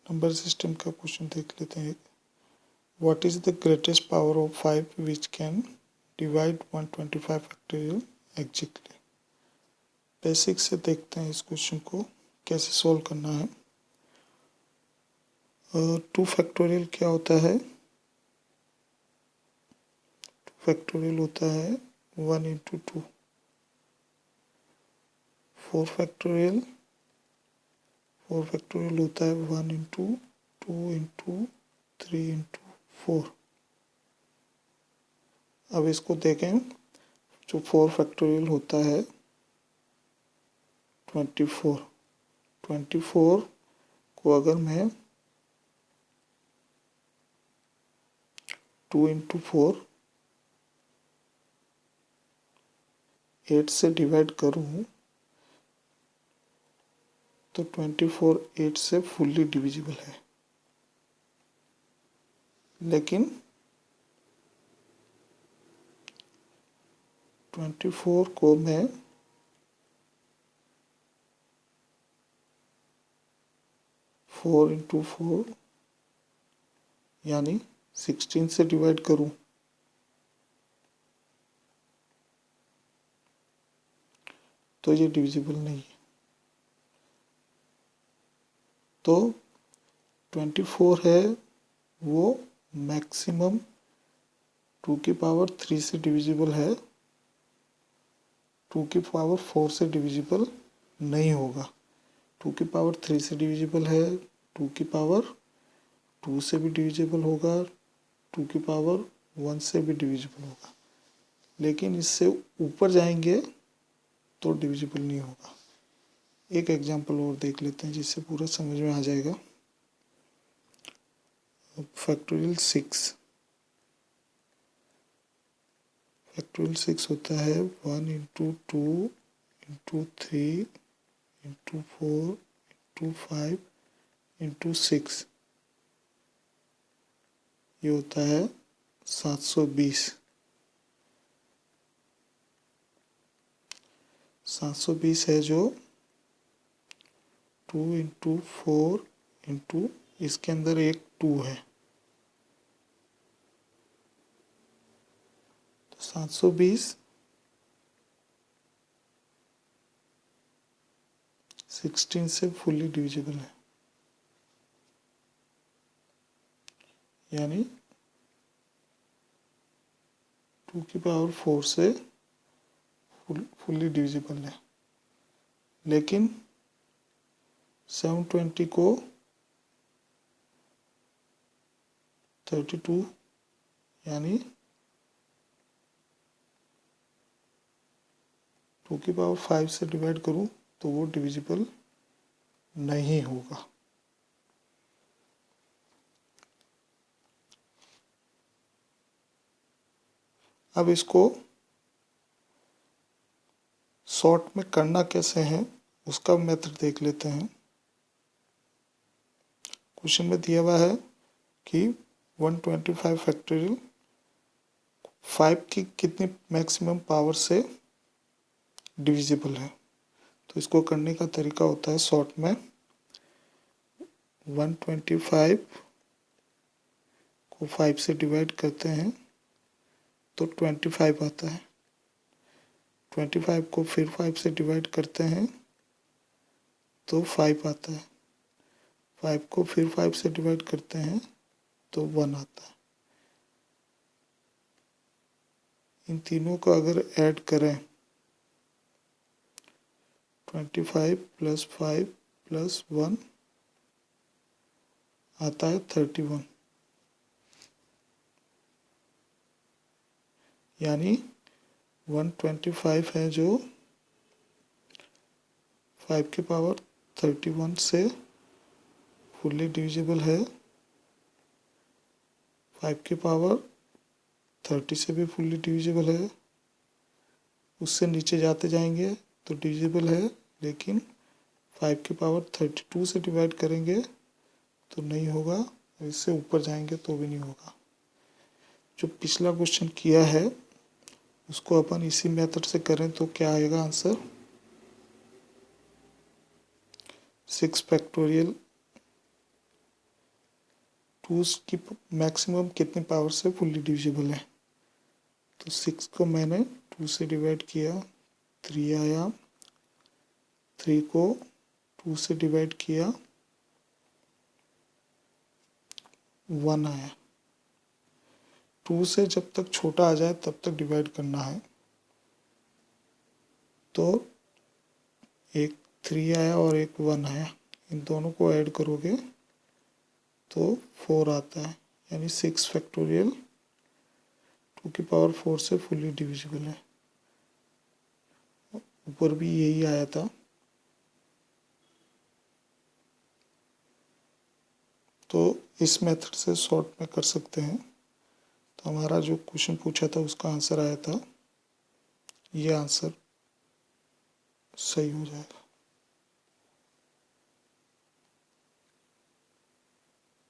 Number system का question देख लेते हैं। What is the greatest power of 5 which can divide 125 factorial exactly. Basic से देखते हैं इस क्वेश्चन को कैसे सॉल्व करना है। 2 फैक्टोरियल क्या होता है? 2 फैक्टोरियल होता है 1 इंटू 2। 4 फैक्टोरियल होता है 1 इंटू 2 इंटू 3 इंटू 4। अब इसको देखें, जो 4 फैक्टोरियल होता है 24। 24 को अगर मैं 2 इंटू 4 8 से डिवाइड करूँ तो 24 8 से फुल्ली डिविजिबल है। लेकिन 24 को मैं 4 इंटू 4 यानी 16 से डिवाइड करूं तो ये डिविजिबल नहीं है। तो 24 है वो मैक्सिमम 2 की पावर 3 से डिविजिबल है, 2 की पावर 4 से डिविजिबल नहीं होगा। 2 की पावर 3 से डिविजिबल है, 2 की पावर 2 से भी डिविजिबल होगा, 2 की पावर 1 से भी डिविजिबल होगा। लेकिन इससे ऊपर जाएंगे तो डिविजिबल नहीं होगा। एक एग्जांपल और देख लेते हैं जिससे पूरा समझ में आ जाएगा। फैक्टोरियल 6 होता है 1 into 2 into 3 into 4 into 5 into 6। ये होता है 720। 720 है जो 2 इंटू 4 इंटू इसके अंदर एक 2 है, तो 720 16 से फुल्ली डिविजिबल है, यानी 2 की पावर 4 से फुल्ली डिविजिबल है। लेकिन 720 को 32 यानी 2 की पावर 5 से डिवाइड करूं तो वो डिविजिबल नहीं होगा। अब इसको शॉर्ट में करना कैसे है उसका मेथड देख लेते हैं। क्वेश्चन में दिया हुआ है कि 125 फैक्टोरियल 5 की कितनी मैक्सिमम पावर से डिविजिबल है। तो इसको करने का तरीका होता है शॉर्ट में 125 को 5 से डिवाइड करते हैं तो 25 आता है। 25 को फिर 5 से डिवाइड करते हैं तो 5 आता है। 5 को फिर 5 से डिवाइड करते हैं तो 1 आता है। इन तीनों को अगर ऐड करें 25 प्लस 5 प्लस 1 आता है 31, यानी 125 है जो 5 की पावर 31 से फुल्ली डिविजिबल है, 5 की पावर 30 से भी फुल्ली डिविजिबल है। उससे नीचे जाते जाएंगे तो डिविजिबल है, लेकिन 5 की पावर 32 से डिवाइड करेंगे तो नहीं होगा, और इससे ऊपर जाएंगे तो भी नहीं होगा। जो पिछला क्वेश्चन किया है उसको अपन इसी मेथड से करें तो क्या आएगा आंसर। 6 फैक्टोरियल टू की मैक्सिमम कितनी पावर से फुल्ली डिविजिबल है। तो 6 को मैंने 2 से डिवाइड किया, 3 आया, 3 को 2 से डिवाइड किया, 1 आया। 2 से जब तक छोटा आ जाए तब तक डिवाइड करना है। तो एक 3 आया और एक 1 आया, इन दोनों को ऐड करोगे तो 4 आता है, यानी 6 फैक्टोरियल 2 की पावर 4 से फुल्ली डिविजिबल है। ऊपर भी यही आया था। तो इस मेथड से सॉर्ट में कर सकते हैं। तो हमारा जो क्वेश्चन पूछा था उसका आंसर आया था, ये आंसर सही हो जाएगा।